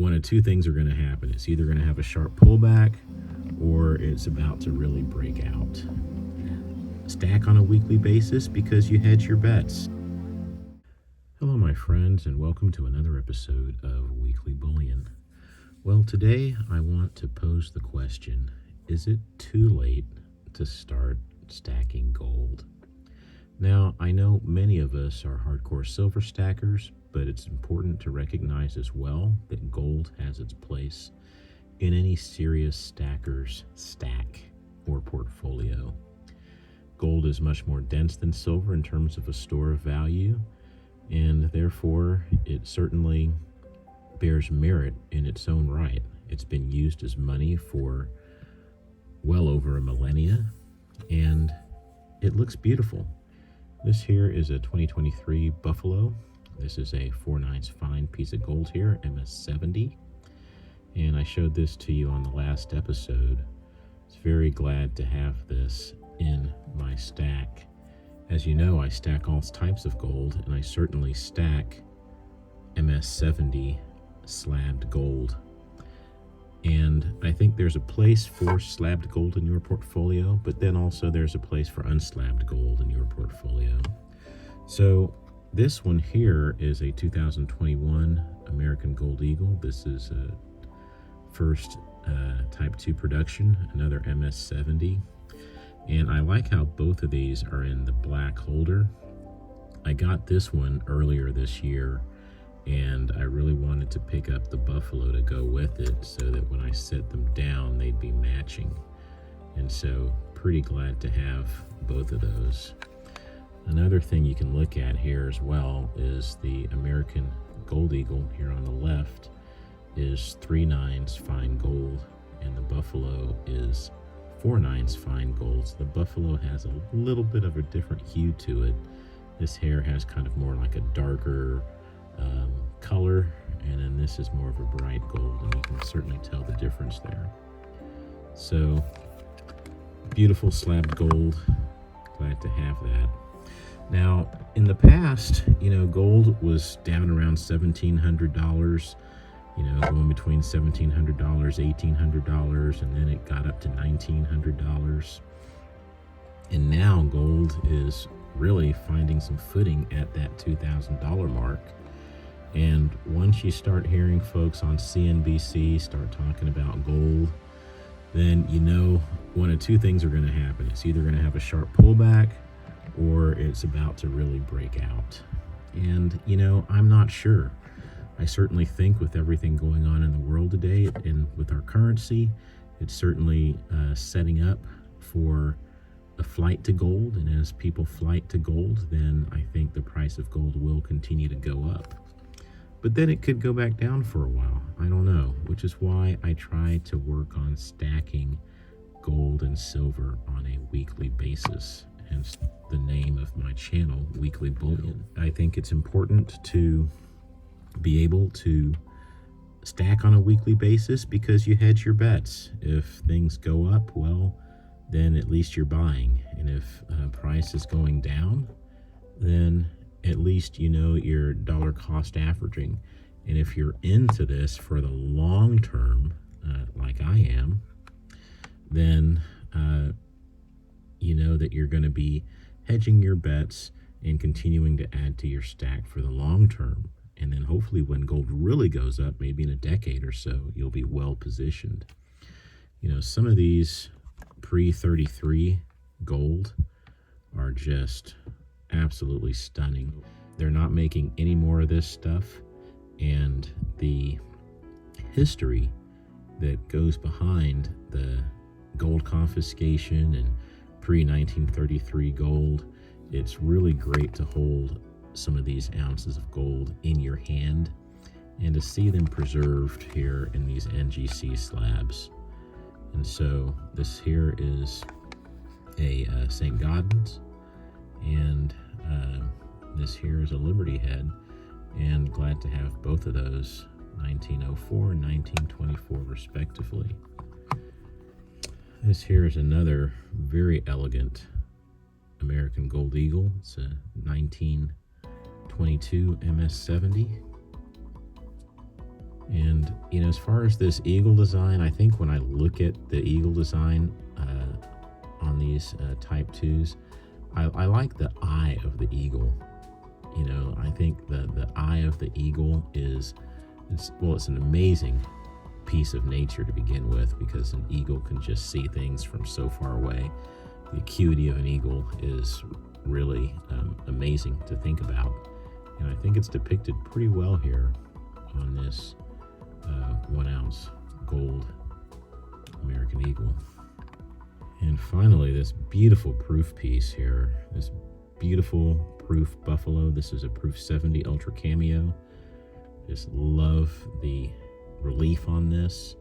one of two things are going to happen. It's either going to have a sharp pullback or it's about to really break out. Stack on a weekly basis because you hedge your bets. Hello, my friends, and welcome to another episode of Weekly Bullion. Well, today I want to pose the question, is it too late to start stacking gold? Now, I know many of us are hardcore silver stackers, but it's important to recognize as well that gold has its place in any serious stacker's stack or portfolio. Gold is much more dense than silver in terms of a store of value, and therefore it certainly bears merit in its own right. It's been used as money for well over a millennia, and it looks beautiful. This here is a 2023 Buffalo. This is a 4/9 fine piece of gold here, MS70. And I showed this to you on the last episode. I was very glad to have this in my stack. As you know, I stack all types of gold, and I certainly stack MS70 slabbed gold. And I think there's a place for slabbed gold in your portfolio, but then also there's a place for unslabbed gold in your portfolio. So this one here is a 2021 American Gold Eagle. This is a first Type 2 production, another MS70. And I like how both of these are in the black holder. I got this one earlier this year, and I really wanted to pick up the Buffalo to go with it so that when I set them down, they'd be matching. And so pretty glad to have both of those. Another thing you can look at here as well is the American Gold Eagle here on the left is 3/9 fine gold, and the Buffalo is 4/9 fine gold. So the Buffalo has a little bit of a different hue to it. This hair has kind of more like a darker color, and then this is more of a bright gold, and you can certainly tell the difference there. So beautiful slabbed gold, glad to have that. Now in the past, gold was down around $1,700, going between $1,700, $1,800, and then it got up to $1,900. And now gold is really finding some footing at that $2,000 mark. And once you start hearing folks on CNBC start talking about gold, then one of two things are going to happen. It's either going to have a sharp pullback or it's about to really break out. And, I'm not sure. I certainly think with everything going on in the world today and with our currency, it's certainly setting up for a flight to gold. And as people flight to gold, then I think the price of gold will continue to go up. But then it could go back down for a while. I don't know, which is why I try to work on stacking gold and silver on a weekly basis, hence the name of my channel, Weekly Bullion. I think it's important to be able to stack on a weekly basis because you hedge your bets. If things go up, well, then at least you're buying. And if price is going down, then at least you're dollar cost averaging. And if you're into this for the long term, like I am, then you know that you're going to be hedging your bets and continuing to add to your stack for the long term. And then hopefully when gold really goes up, maybe in a decade or so, you'll be well positioned. Some of these pre-33 gold are just absolutely stunning. They're not making any more of this stuff, and the history that goes behind the gold confiscation and pre-1933 gold, it's really great to hold some of these ounces of gold in your hand and to see them preserved here in these NGC slabs. And so this here is a St. Gaudens, and this here is a Liberty head, and glad to have both of those, 1904 and 1924 respectively. This here is another very elegant American Gold Eagle. It's a 1922 MS70. And, as far as this eagle design, I think when I look at the eagle design on these Type 2s, I like the eye of the eagle. I think the eye of the eagle it's an amazing piece of nature to begin with, because an eagle can just see things from so far away. The acuity of an eagle is really amazing to think about. And I think it's depicted pretty well here on this 1 ounce gold American Eagle. And finally, this beautiful proof piece here, this beautiful proof buffalo. This is a proof 70 Ultra Cameo. Just love the relief on this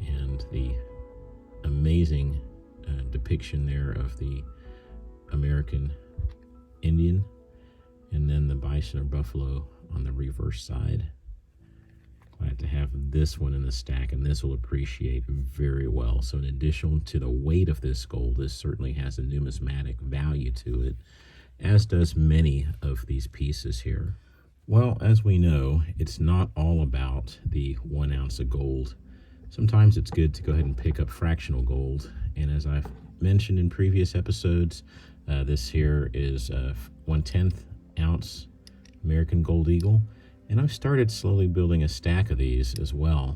and the amazing depiction there of the American Indian, and then the bison or buffalo on the reverse side. Glad to have this one in the stack, and this will appreciate very well. So in addition to the weight of this gold, this certainly has a numismatic value to it, as does many of these pieces here. Well, as we know, it's not all about the 1 ounce of gold. Sometimes it's good to go ahead and pick up fractional gold, and as I've mentioned in previous episodes, this here is a 1/10 ounce American Gold Eagle. And I've started slowly building a stack of these as well.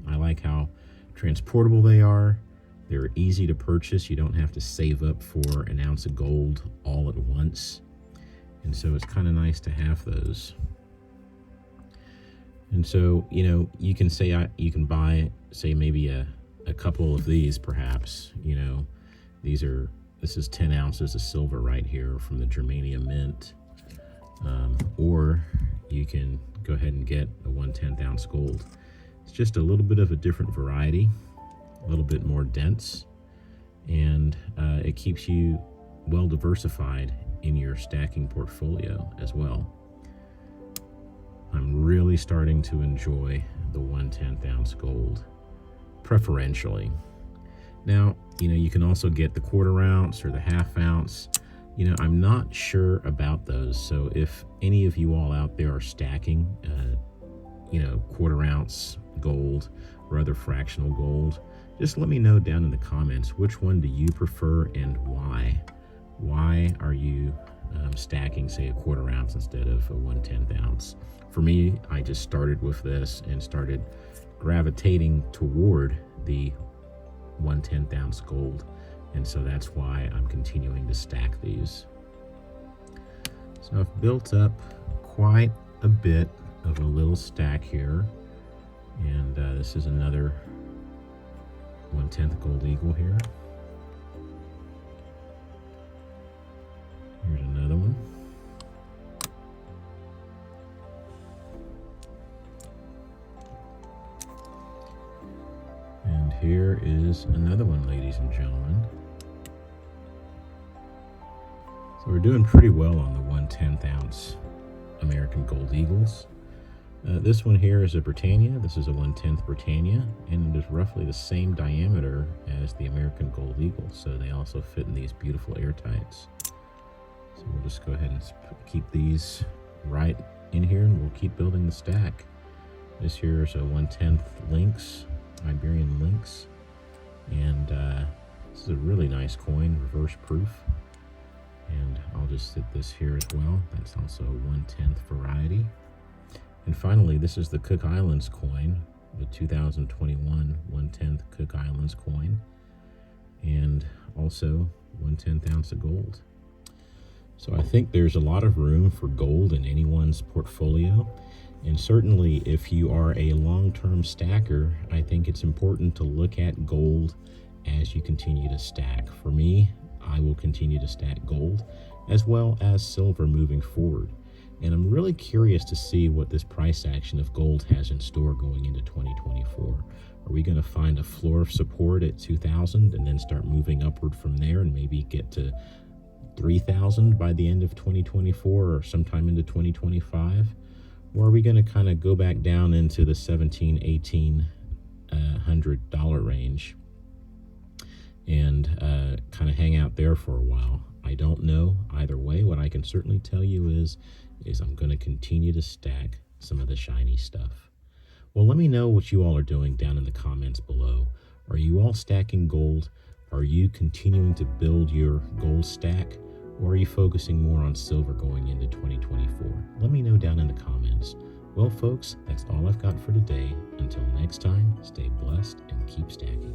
I like how transportable they are. They're easy to purchase. You don't have to save up for an ounce of gold all at once. And so it's kind of nice to have those. And so, you can say you can buy, say, maybe a couple of these perhaps. This is 10 ounces of silver right here from the Germanium Mint. Or you can go ahead and get a 1/10 ounce gold. It's just a little bit of a different variety, a little bit more dense, and it keeps you well diversified in your stacking portfolio as well. I'm really starting to enjoy the 1/10 ounce gold, preferentially. Now, you can also get the 1/4 ounce or the 1/2 ounce. I'm not sure about those. So if any of you all out there are stacking, 1/4 ounce gold or other fractional gold, just let me know down in the comments, which one do you prefer and why? Why are you stacking, say, a 1/4 ounce instead of a 1/10 ounce? For me, I just started with this and started gravitating toward the 1/10 ounce gold. And so that's why I'm continuing to stack these. So I've built up quite a bit of a little stack here. And this is another 1/10 Gold Eagle here. Here's another one. And here is another one, ladies and gentlemen. So we're doing pretty well on the 1/10 ounce American Gold Eagles. This one here is a Britannia. This is a 1/10 Britannia, and it is roughly the same diameter as the American Gold Eagle. So they also fit in these beautiful Air-Tites. So we'll just go ahead and keep these right in here, and we'll keep building the stack. This here is a 1/10 Lynx, Iberian Lynx, and this is a really nice coin, reverse proof. And I'll just sit this here as well. That's also a 1/10 variety. And finally, this is the Cook Islands coin, the 2021 1/10 Cook Islands coin, and also 1/10 ounce of gold. So I think there's a lot of room for gold in anyone's portfolio. And certainly if you are a long-term stacker, I think it's important to look at gold as you continue to stack. For me, I will continue to stack gold as well as silver moving forward. And I'm really curious to see what this price action of gold has in store going into 2024. Are we going to find a floor of support at 2,000 and then start moving upward from there and maybe get to 3,000 by the end of 2024 or sometime into 2025? Or are we going to kind of go back down into the $1,700, $1,800 range and kind of hang out there for a while? I don't know. Either way, what I can certainly tell you is I'm going to continue to stack some of the shiny stuff. Well, let me know what you all are doing down in the comments below. Are you all stacking gold? Are you continuing to build your gold stack? Or are you focusing more on silver going into 2024? Let me know down in the comments. Well, folks, that's all I've got for today. Until next time, stay blessed and keep stacking.